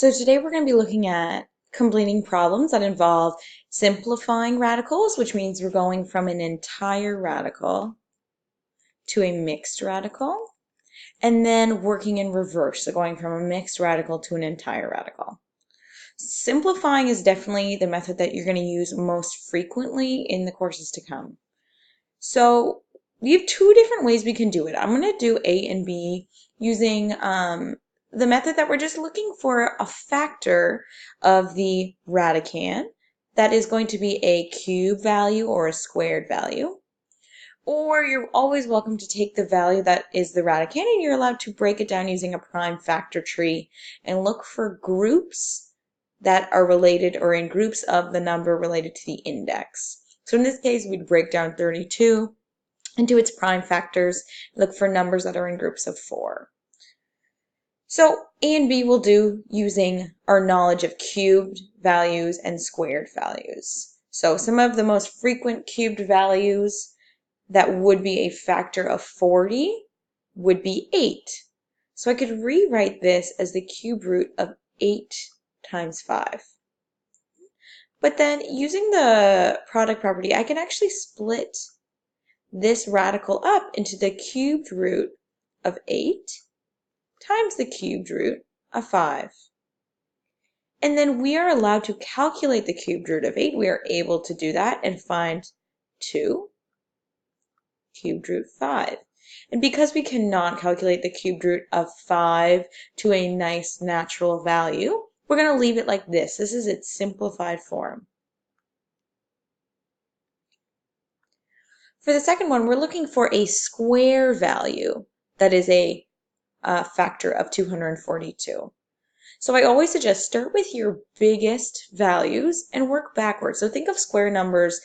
So today we're going to be looking at completing problems that involve simplifying radicals, which means we're going from an entire radical to a mixed radical, and then working in reverse, so going from a mixed radical to an entire radical. Simplifying is definitely the method that you're going to use most frequently in the courses to come. So we have two different ways we can do it. I'm going to do A and B using the method that we're just looking for a factor of the radicand that is going to be a cube value or a squared value. Or you're always welcome to take the value that is the radicand and you're allowed to break it down using a prime factor tree and look for groups that are related or in groups of the number related to the index. So in this case, we'd break down 32 into its prime factors, look for numbers that are in groups of 4. So A and B will do using our knowledge of cubed values and squared values. So some of the most frequent cubed values that would be a factor of 40 would be 8. So I could rewrite this as the cube root of 8 times 5. But then using the product property, I can actually split this radical up into the cubed root of 8 times the cubed root of 5. And then we are allowed to calculate the cubed root of 8. We are able to do that and find 2 cubed root 5. And because we cannot calculate the cubed root of 5 to a nice natural value, we're going to leave it like this. This is its simplified form. For the second one, we're looking for a square value that is a factor of 242. So I always suggest start with your biggest values and work backwards. So think of square numbers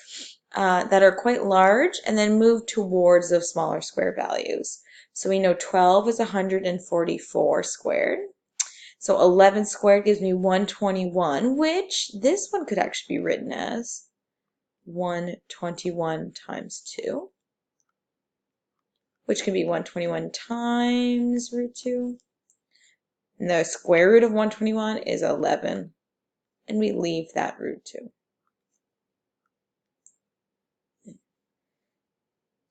that are quite large and then move towards those smaller square values. So we know 12 is 144 squared. So 11 squared gives me 121, which this one could actually be written as 121 times 2, which can be 121 times root 2. And the square root of 121 is 11, and we leave that root 2.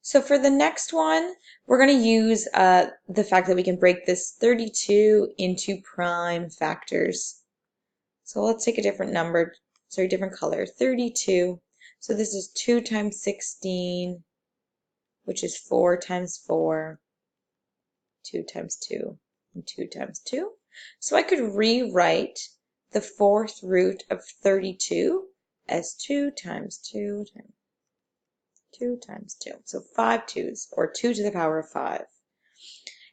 So for the next one, we're going to use the fact that we can break this 32 into prime factors. So let's take a different number, sorry, different color, 32. So this is 2 times 16, which is 4 times 4, 2 times 2, and 2 times 2. So I could rewrite the fourth root of 32 as 2 times 2 times 2 times 2. So 5 2's, or 2 to the power of 5.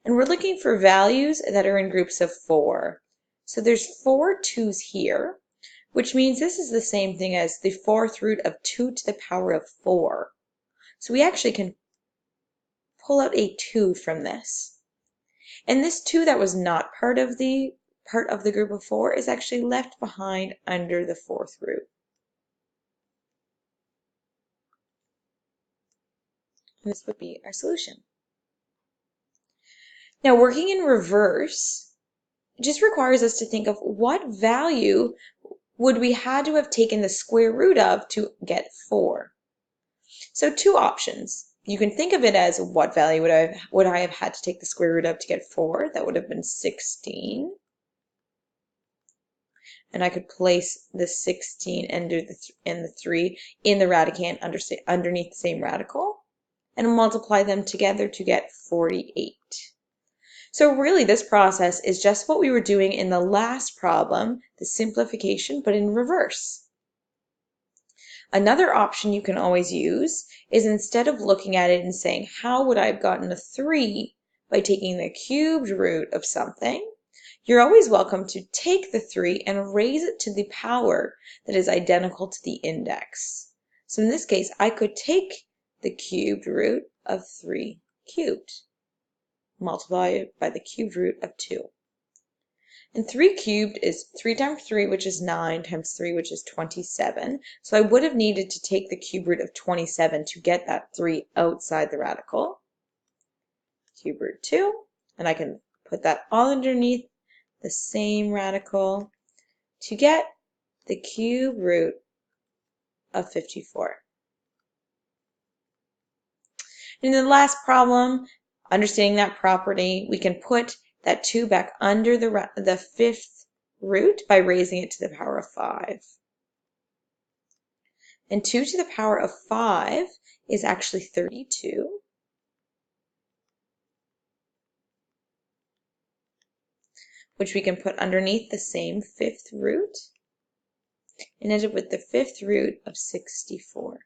And we're looking for values that are in groups of 4. So there's 4 2's here, which means this is the same thing as the fourth root of 2 to the power of 4. So we actually can pull out a 2 from this. And this 2 that was not part of the group of 4 is actually left behind under the fourth root. And this would be our solution. Now working in reverse just requires us to think of what value would we had to have taken the square root of to get 4. So two options. You can think of it as what value would I have had to take the square root of to get 4? That would have been 16. And I could place the 16 and the 3 in the radicand underneath the same radical and multiply them together to get 48. So really this process is just what we were doing in the last problem, the simplification, but in reverse. Another option you can always use is instead of looking at it and saying, how would I have gotten a 3 by taking the cubed root of something? You're always welcome to take the 3 and raise it to the power that is identical to the index. So in this case, I could take the cubed root of 3 cubed, multiply it by the cubed root of 2. And 3 cubed is 3 times 3, which is 9, times 3, which is 27. So I would have needed to take the cube root of 27 to get that 3 outside the radical. Cube root 2, and I can put that all underneath the same radical to get the cube root of 54. In the last problem, understanding that property, we can put that 2 back under the fifth root by raising it to the power of 5. And 2 to the power of 5 is actually 32. Which we can put underneath the same fifth root and end up with the fifth root of 64.